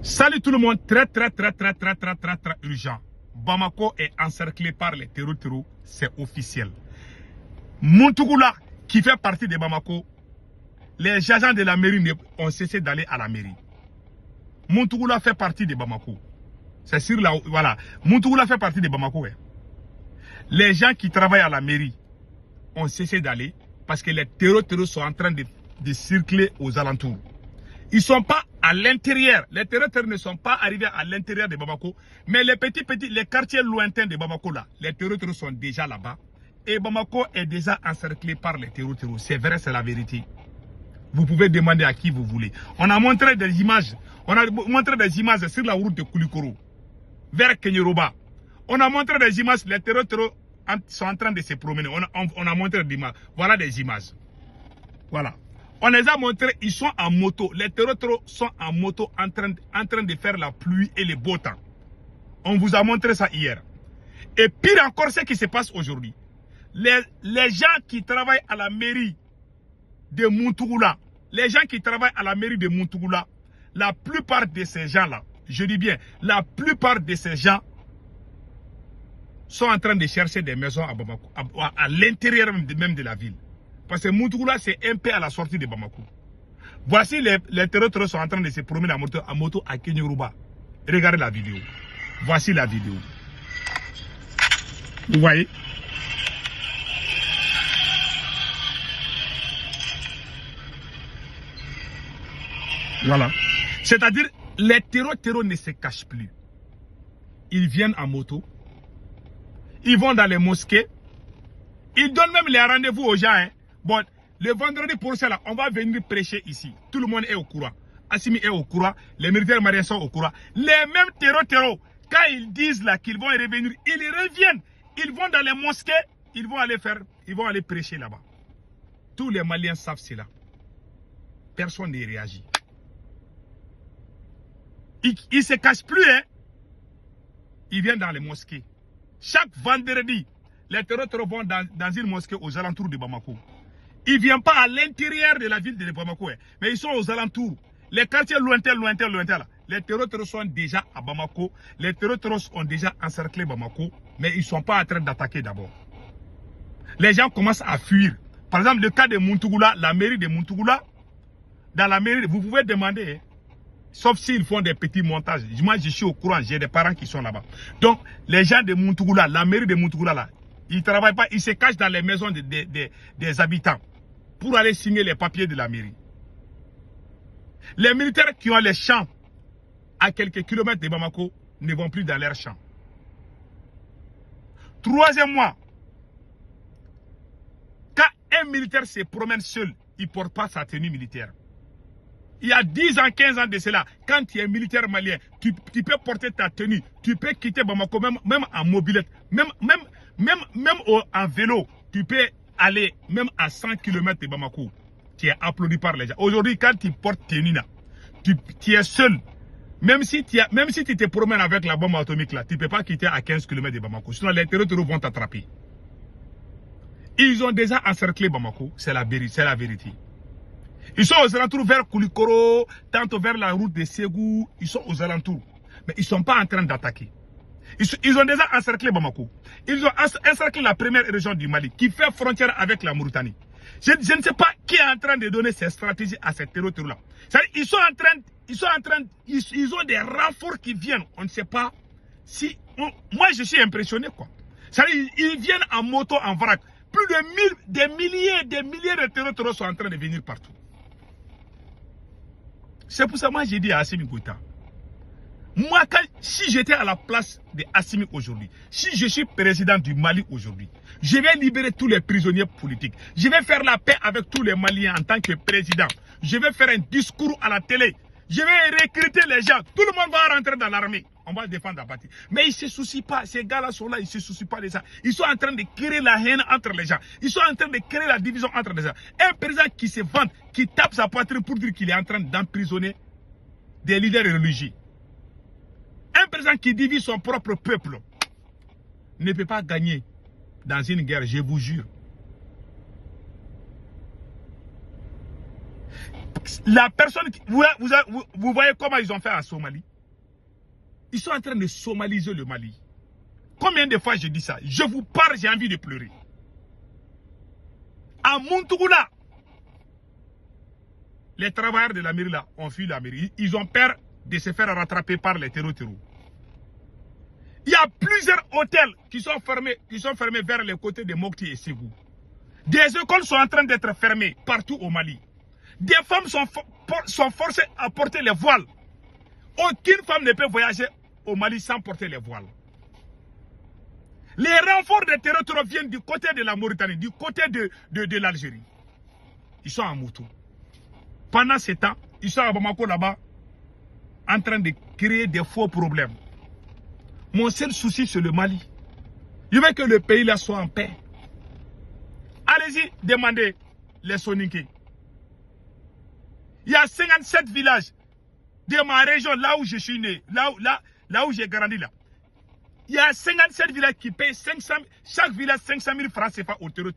Salut tout le monde, très urgent. Bamako est encerclé par les terreaux, c'est officiel. Montougoula, qui fait partie de Bamako, les agents de la mairie ont cessé d'aller à la mairie. Montougoula fait partie de Bamako. C'est sûr là, voilà. Montougoula fait partie de Bamako. Ouais. Les gens qui travaillent à la mairie ont cessé d'aller parce que les terreaux sont en train de circuler aux alentours. Ils ne sont pas à l'intérieur. Les terreaux ne sont pas arrivés à l'intérieur de Bamako. Mais les les quartiers lointains de Bamako là, les terreaux sont déjà là-bas. Et Bamako est déjà encerclé par les terreaux. C'est vrai, c'est la vérité. Vous pouvez demander à qui vous voulez. On a montré des images. On a montré des images sur la route de Koulikoro, vers Kenyeroba. On a montré des images. Les terreaux sont en train de se promener. On a montré des images. Voilà des images. Voilà. On les a montrés, ils sont en moto. Les terreaux sont en moto en train de faire la pluie et le beau temps. On vous a montré ça hier. Et pire encore, ce qui se passe aujourd'hui. Les gens qui travaillent à la mairie de Montougoula, la plupart de ces gens-là, je dis bien, la plupart de ces gens sont en train de chercher des maisons à Bamako, à l'intérieur même de la ville. Parce que Montougoula, c'est un peu à la sortie de Bamako. Voici les terreaux sont en train de se promener à moto à Kenyeroba. Regardez la vidéo. Voici la vidéo. Vous voyez? Voilà. C'est-à-dire, les terreaux ne se cachent plus. Ils viennent en moto. Ils vont dans les mosquées. Ils donnent même les rendez-vous aux gens. Hein. Bon, le vendredi pour cela, on va venir prêcher ici. Tout le monde est au courant. Assimi est au courant. Les militaires mariens sont au courant. Les mêmes terreaux, quand ils disent là qu'ils vont revenir, ils reviennent. Ils vont dans les mosquées. Ils vont aller prêcher là-bas. Tous les Maliens savent cela. Personne ne réagit. Ils ne se cachent plus. Hein. Ils viennent dans les mosquées. Chaque vendredi, les terreaux vont dans une mosquée aux alentours de Bamako. Ils ne viennent pas à l'intérieur de la ville de Bamako, mais ils sont aux alentours. Les quartiers lointains là. Les terreaux sont déjà à Bamako. Les terreaux ont déjà encerclé Bamako, mais ils ne sont pas en train d'attaquer d'abord. Les gens commencent à fuir. Par exemple, le cas de Montougoula, la mairie de Montougoula, dans la mairie, vous pouvez demander, hein, sauf s'ils font des petits montages. Moi, je suis au courant, j'ai des parents qui sont là-bas. Donc, les gens de Montougoula, la mairie de Montougoula, là, ils ne travaillent pas, ils se cachent dans les maisons des habitants pour aller signer les papiers de la mairie. Les militaires qui ont les champs à quelques kilomètres de Bamako ne vont plus dans leurs champs. Troisième mois, quand un militaire se promène seul, il ne porte pas sa tenue militaire. Il y a 10 ans, 15 ans de cela, quand tu es militaire malien, tu peux porter ta tenue, tu peux quitter Bamako, même en mobilette, même en vélo, tu peux aller même à 100 km de Bamako. Tu es applaudi par les gens. Aujourd'hui, quand tu portes tenue là, tu es seul. Même si tu te promènes avec la bombe atomique là, tu ne peux pas quitter à 15 km de Bamako. Sinon, les terreaux vont t'attraper. Ils ont déjà encerclé Bamako, c'est la vérité. Ils sont aux alentours vers Koulikoro, tantôt vers la route de Ségou. Ils sont aux alentours. Mais ils ne sont pas en train d'attaquer. Ils ont déjà encerclé Bamako. Ils ont encerclé la première région du Mali, qui fait frontière avec la Mauritanie. Je ne sais pas qui est en train de donner ces stratégies à ces terreaux-là. Ils ont des renforts qui viennent. On ne sait pas si... Moi, je suis impressionné, quoi. Ils viennent en moto, en vrac. Plus de des milliers de terreaux sont en train de venir partout. C'est pour ça que moi j'ai dit à Assimi Goïta, moi si j'étais à la place de Assimi aujourd'hui, si je suis président du Mali aujourd'hui, je vais libérer tous les prisonniers politiques. Je vais faire la paix avec tous les Maliens en tant que président. Je vais faire un discours à la télé. Je vais recruter les gens. Tout le monde va rentrer dans l'armée. On va défendre la partie. Mais ils ne se soucient pas. Ces gars-là sont là, ils ne se soucient pas de ça. Ils sont en train de créer la haine entre les gens. Ils sont en train de créer la division entre les gens. Un président qui se vante, qui tape sa poitrine pour dire qu'il est en train d'emprisonner des leaders religieux. Un président qui divise son propre peuple ne peut pas gagner dans une guerre, je vous jure. La personne, vous voyez comment ils ont fait en Somalie? Ils sont en train de somaliser le Mali. Combien de fois je dis ça? Je vous parle, j'ai envie de pleurer. À Montougoula, les travailleurs de la mairie là ont fui la mairie. Ils ont peur de se faire rattraper par les terreaux. Il y a plusieurs hôtels qui sont fermés vers les côtés de Mopti et Ségou. Des écoles sont en train d'être fermées partout au Mali. Des femmes sont forcées à porter les voiles. Aucune femme ne peut voyager au Mali sans porter les voiles. Les renforts de terreaux viennent du côté de la Mauritanie, du côté de l'Algérie. Ils sont en moto. Pendant ce temps, ils sont à Bamako là-bas, en train de créer des faux problèmes. Mon seul souci, c'est le Mali. Je veux que le pays là soit en paix. Allez-y, demandez les Soninké. Il y a 57 villages de ma région, là où je suis né, là où j'ai grandi là. Il y a 57 villages qui payent 500, chaque village 500 000 francs CFA au terreau.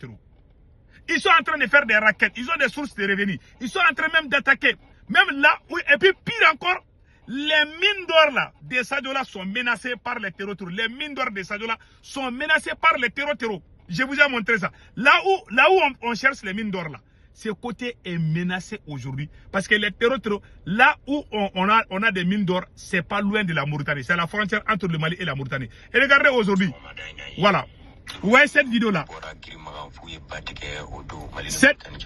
Ils sont en train de faire des raquettes, ils ont des sources de revenus. Ils sont en train même d'attaquer. Même là où, et puis pire encore, les mines d'or là, des Sadiola sont menacées par les terreaux. Les mines d'or des Sadiola sont menacées par les terreaux. Je vous ai montré ça. Là où on cherche les mines d'or là, ce côté est menacé aujourd'hui. Parce que les terreaux, là où on a des mines d'or, c'est pas loin de la Mauritanie. C'est la frontière entre le Mali et la Mauritanie. Et regardez aujourd'hui. Voilà. Ouais, cette vidéo là.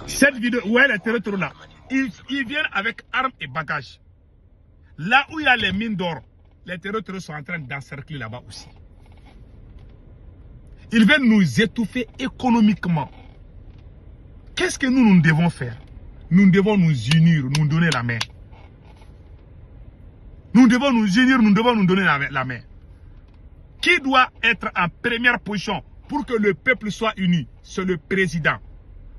Cette vidéo, ouais, les terreaux là. Ils viennent avec armes et bagages. Là où il y a les mines d'or, les terreaux sont en train d'encercler là-bas aussi. Ils veulent nous étouffer économiquement. Qu'est-ce que nous devons faire? Nous devons nous unir, nous donner la main. Nous devons nous unir, nous devons nous donner la main. Qui doit être en première position pour que le peuple soit uni? C'est le président.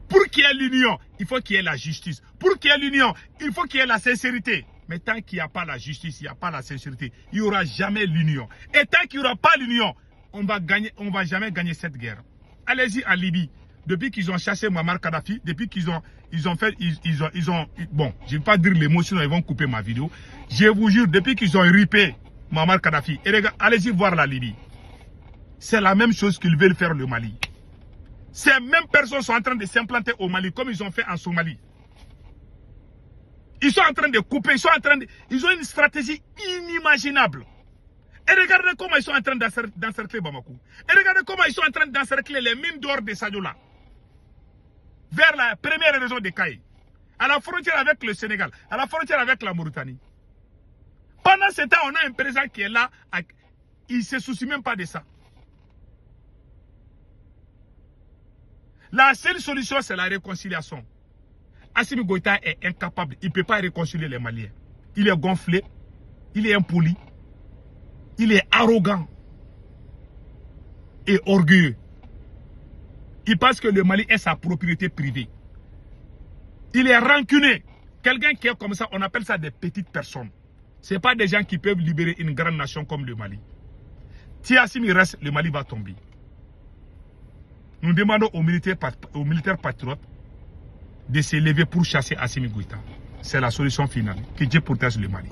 Pour qu'il y ait l'union, il faut qu'il y ait la justice. Pour qu'il y ait l'union, il faut qu'il y ait la sincérité. Mais tant qu'il n'y a pas la justice, il n'y a pas la sincérité, il n'y aura jamais l'union. Et tant qu'il n'y aura pas l'union, on va jamais gagner cette guerre. Allez-y en Libye. Depuis qu'ils ont chassé Muammar Kadhafi, depuis qu'ils ont bon, je ne vais pas dire l'émotion, ils vont couper ma vidéo. Je vous jure, depuis qu'ils ont ripé Muammar Kadhafi, et allez-y voir la Libye. C'est la même chose qu'ils veulent faire le Mali. Ces mêmes personnes sont en train de s'implanter au Mali, comme ils ont fait en Somalie. Ils sont en train de couper, ils ont une stratégie inimaginable. Et regardez comment ils sont en train d'encercler Bamako. Et regardez comment ils sont en train d'encercler les mines d'or de Sadiola. Vers la première région de Kaye. À la frontière avec le Sénégal. À la frontière avec la Mauritanie. Pendant ce temps, on a un président qui est là. Il ne se soucie même pas de ça. La seule solution, c'est la réconciliation. Assimi Goïta est incapable. Il ne peut pas réconcilier les Maliens. Il est gonflé. Il est impoli. Il est arrogant. Et orgueilleux. Il pense que le Mali est sa propriété privée. Il est rancunier. Quelqu'un qui est comme ça, on appelle ça des petites personnes. Ce n'est pas des gens qui peuvent libérer une grande nation comme le Mali. Si Assimi reste, le Mali va tomber. Nous demandons aux militaires patriotes de se lever pour chasser Assimi Goïta. C'est la solution finale. Que Dieu protège le Mali.